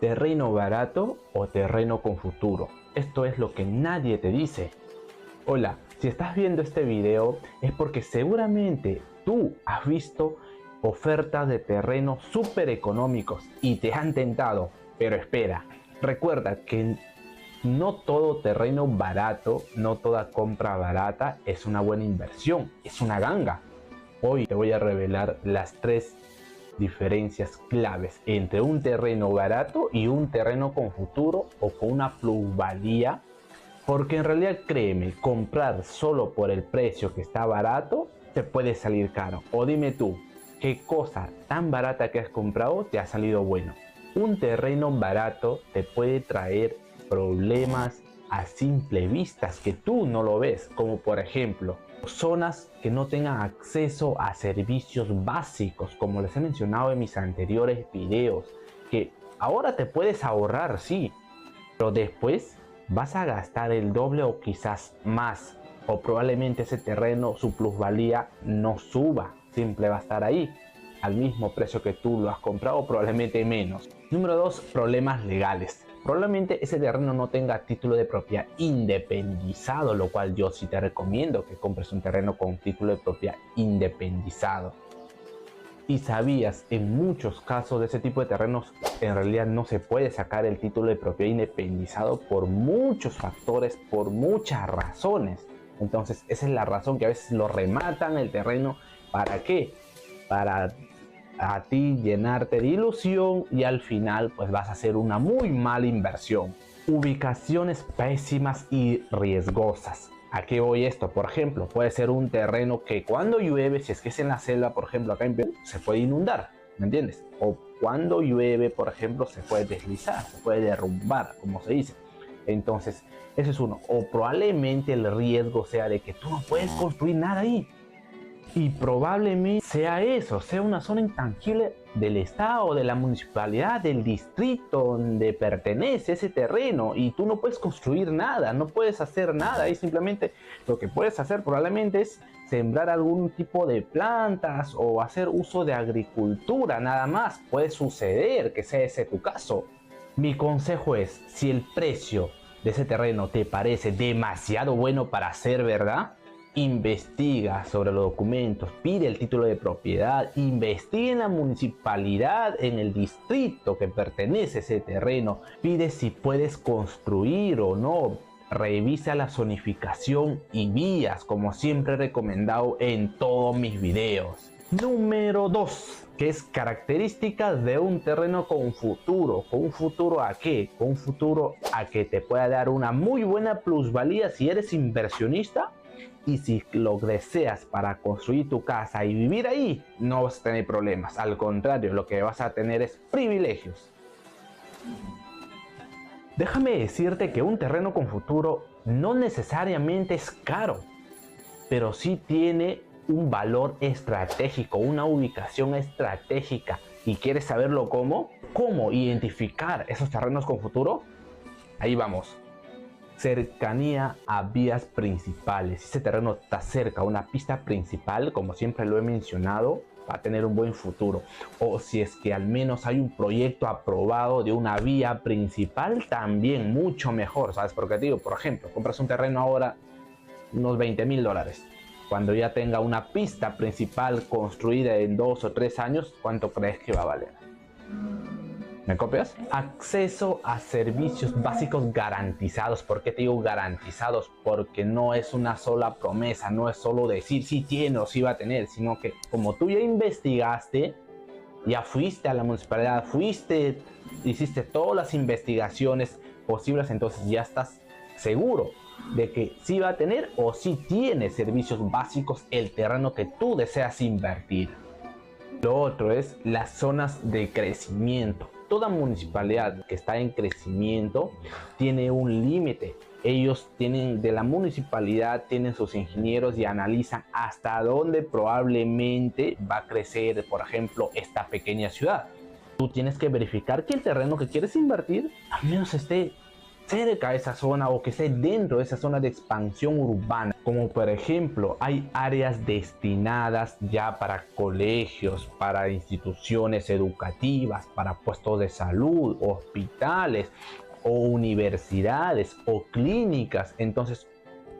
¿Terreno barato o terreno con futuro? Esto es lo que nadie te dice. Hola, si estás viendo este video es porque seguramente tú has visto ofertas de terrenos súper económicos y te han tentado. Pero espera, recuerda que no todo terreno barato, no toda compra barata es una buena inversión, es una ganga. Hoy te voy a revelar las tres diferencias claves entre un terreno barato y un terreno con futuro o con una plusvalía, porque en realidad créeme, comprar solo por el precio que está barato te puede salir caro. O dime tú, ¿qué cosa tan barata que has comprado te ha salido bueno? Un terreno barato te puede traer problemas a simple vista que tú no lo ves, como por ejemplo zonas que no tengan acceso a servicios básicos, como les he mencionado en mis anteriores videos, que ahora te puedes ahorrar, sí, pero después vas a gastar el doble o quizás más, o probablemente ese terreno, su plusvalía no suba, simple va a estar ahí al mismo precio que tú lo has comprado, probablemente menos. Número 2, problemas legales. Probablemente ese terreno no tenga título de propiedad independizado, lo cual yo sí te recomiendo que compres un terreno con título de propiedad independizado. Y sabías, en muchos casos de ese tipo de terrenos en realidad no se puede sacar el título de propiedad independizado por muchos factores, por muchas razones. Entonces esa es la razón que a veces lo rematan el terreno. ¿Para qué? Para a ti llenarte de ilusión y al final pues vas a hacer una muy mala inversión. Ubicaciones pésimas y riesgosas. ¿A qué voy esto? Por ejemplo, puede ser un terreno que cuando llueve, si es que es en la selva, por ejemplo, acá en Perú, se puede inundar, ¿me entiendes? O cuando llueve, por ejemplo, se puede deslizar, se puede derrumbar, como se dice. Entonces, eso es uno. O probablemente el riesgo sea de que tú no puedes construir nada ahí. Y probablemente sea eso, sea una zona intangible del estado, de la municipalidad, del distrito donde pertenece ese terreno y tú no puedes construir nada, no puedes hacer nada y simplemente lo que puedes hacer probablemente es sembrar algún tipo de plantas o hacer uso de agricultura, nada más. Puede suceder que sea ese tu caso. Mi consejo es, si el precio de ese terreno te parece demasiado bueno para ser verdad, investiga sobre los documentos, pide el título de propiedad, investiga en la municipalidad, en el distrito que pertenece a ese terreno, pide si puedes construir o no, revisa la zonificación y vías, como siempre he recomendado en todos mis videos. Número 2, que es características de un terreno con futuro. ¿Con un futuro a qué? Con un futuro a que te pueda dar una muy buena plusvalía si eres inversionista. Y si lo deseas para construir tu casa y vivir ahí, no vas a tener problemas. Al contrario, lo que vas a tener es privilegios. Déjame decirte que un terreno con futuro no necesariamente es caro, pero sí tiene un valor estratégico, una ubicación estratégica. ¿Y quieres saberlo cómo? ¿Cómo identificar esos terrenos con futuro? Ahí vamos. Cercanía a vías principales. Si ese terreno está cerca a una pista principal, como siempre lo he mencionado, va a tener un buen futuro. O si es que al menos hay un proyecto aprobado de una vía principal, también mucho mejor. ¿Sabes por qué te digo? Por ejemplo, compras un terreno ahora unos $20,000. Cuando ya tenga una pista principal construida en 2 o 3 años, ¿cuánto crees que va a valer? ¿Me copias? Acceso a servicios básicos garantizados. ¿Por qué te digo garantizados? Porque no es una sola promesa, no es solo decir si tiene o si va a tener, sino que como tú ya investigaste, ya fuiste a la municipalidad, hiciste todas las investigaciones posibles, entonces ya estás seguro de que sí va a tener o sí tiene servicios básicos el terreno que tú deseas invertir. Lo otro es las zonas de crecimiento. Toda municipalidad que está en crecimiento tiene un límite. Ellos tienen, de la municipalidad, tienen sus ingenieros y analizan hasta dónde probablemente va a crecer, por ejemplo, esta pequeña ciudad. Tú tienes que verificar que el terreno que quieres invertir al menos esté cerca a esa zona o que esté dentro de esa zona de expansión urbana. Como por ejemplo, hay áreas destinadas ya para colegios, para instituciones educativas, para puestos de salud, hospitales o universidades o clínicas. Entonces,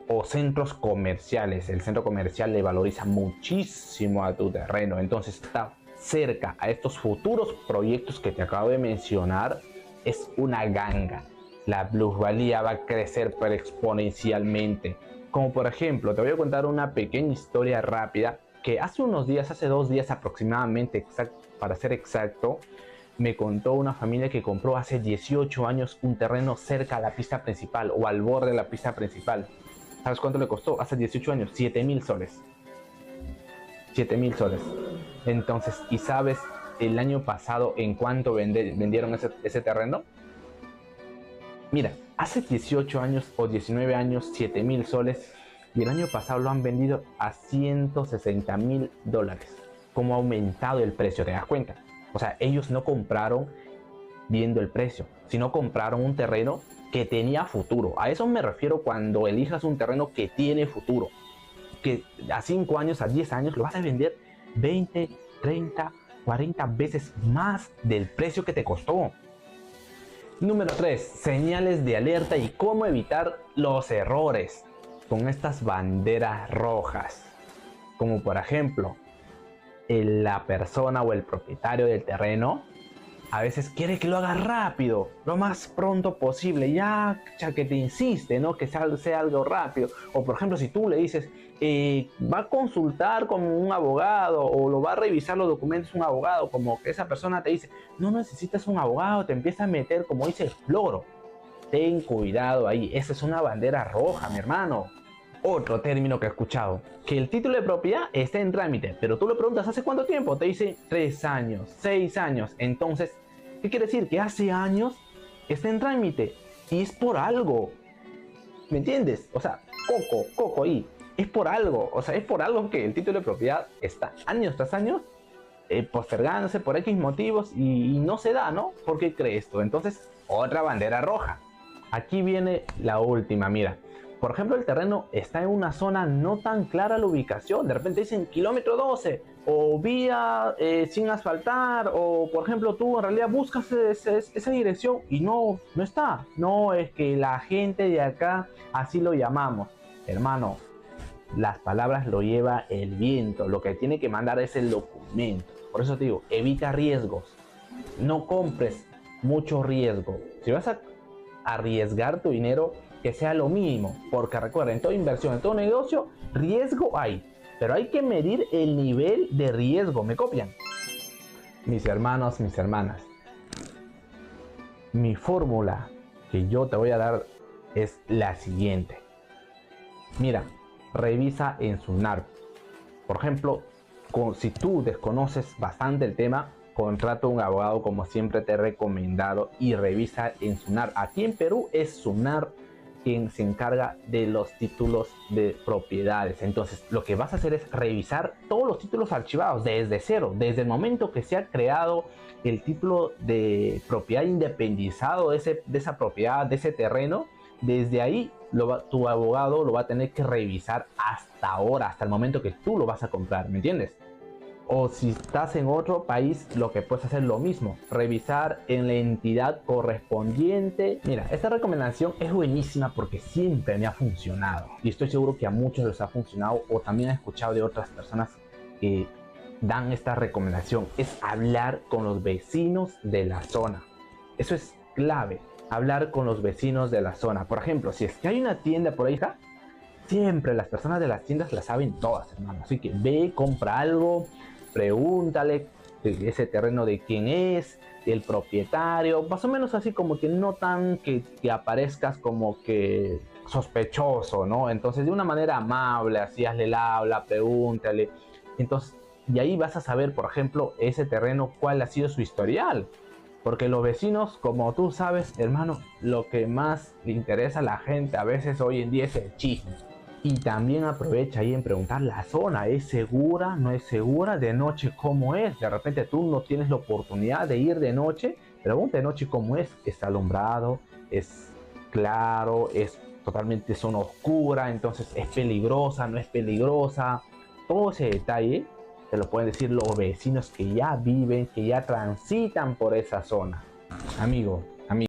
o centros comerciales. El centro comercial le valoriza muchísimo a tu terreno. Entonces, está cerca a estos futuros proyectos que te acabo de mencionar. Es una ganga. La plusvalía va a crecer pero exponencialmente. Como por ejemplo, te voy a contar una pequeña historia rápida que hace unos días, hace 2 días aproximadamente, para ser exacto, me contó una familia que compró hace 18 años un terreno cerca a la pista principal o al borde de la pista principal. ¿Sabes cuánto le costó? Hace 18 años, 7.000 soles. 7.000 soles. Entonces, ¿y sabes el año pasado en cuánto vendieron ese terreno? Mira, hace 18 años o 19 años, 7.000 soles, y el año pasado lo han vendido a 160.000 dólares. ¿Cómo ha aumentado el precio? ¿Te das cuenta? O sea, ellos no compraron viendo el precio, sino compraron un terreno que tenía futuro. A eso me refiero cuando elijas un terreno que tiene futuro. Que a 5 años, a 10 años lo vas a vender 20, 30, 40 veces más del precio que te costó. Número 3. Señales de alerta y cómo evitar los errores con estas banderas rojas. Como por ejemplo, la persona o el propietario del terreno a veces quiere que lo haga rápido, lo más pronto posible, ya que te insiste, ¿no? Que sea algo rápido. O por ejemplo, si tú le dices, va a consultar con un abogado o lo va a revisar los documentos un abogado, como que esa persona te dice, no necesitas un abogado, te empieza a meter, como dice el floro. Ten cuidado ahí, esa es una bandera roja, mi hermano. Otro término que he escuchado, que el título de propiedad está en trámite, pero tú le preguntas ¿hace cuánto tiempo? Te dice 3 años, 6 años. Entonces, ¿qué quiere decir? Que hace años está en trámite y es por algo. ¿Me entiendes? O sea, coco ahí. Es por algo. O sea, es por algo que el título de propiedad está años tras años postergándose por X motivos y no se da, ¿no? ¿Por qué crees esto? Entonces, otra bandera roja. Aquí viene la última, mira. Por ejemplo, el terreno está en una zona no tan clara la ubicación. De repente dicen kilómetro 12 o vía sin asfaltar, o por ejemplo tú en realidad buscas esa dirección y no está. No, es que la gente de acá así lo llamamos. Hermano, las palabras lo lleva el viento. Lo que tiene que mandar es el documento. Por eso te digo, evita riesgos. No compres mucho riesgo. Si vas a arriesgar tu dinero, que sea lo mínimo, porque recuerda, en toda inversión, en todo negocio, riesgo hay, pero hay que medir el nivel de riesgo. ¿Me copian? Mis hermanos, mis hermanas, mi fórmula que yo te voy a dar es la siguiente. Mira, revisa en SUNAR. Por ejemplo, si tú desconoces bastante el tema, contrata un abogado como siempre te he recomendado y revisa en SUNAR. Aquí en Perú es SUNAR quien se encarga de los títulos de propiedades. Entonces lo que vas a hacer es revisar todos los títulos archivados desde cero, desde el momento que se ha creado el título de propiedad independizado de esa propiedad, de ese terreno. Desde ahí tu abogado lo va a tener que revisar hasta ahora, hasta el momento que tú lo vas a comprar, ¿me entiendes? O si estás en otro país, lo que puedes hacer lo mismo, revisar en la entidad correspondiente. Mira, esta recomendación es buenísima porque siempre me ha funcionado y estoy seguro que a muchos les ha funcionado, o también he escuchado de otras personas que dan esta recomendación. Es hablar con los vecinos de la zona. Eso es clave, hablar con los vecinos de la zona. Por ejemplo, si es que hay una tienda por ahí, siempre las personas de las tiendas las saben todas, hermano. Así que ve, compra algo, pregúntale ese terreno de quién es, el propietario, más o menos así, como que no tan que aparezcas como que sospechoso, ¿no? Entonces de una manera amable, así hazle el habla, pregúntale. Entonces, y ahí vas a saber, por ejemplo, ese terreno, cuál ha sido su historial. Porque los vecinos, como tú sabes, hermano, lo que más le interesa a la gente a veces hoy en día es el chisme. Y también aprovecha ahí en preguntar la zona, ¿es segura? ¿No es segura? ¿De noche cómo es? De repente tú no tienes la oportunidad de ir de noche, pregunta de noche cómo es. ¿Está alumbrado? claro, es totalmente zona oscura, entonces es peligrosa, no es peligrosa. Todo ese detalle te lo pueden decir los vecinos que ya viven, que ya transitan por esa zona. Amigo,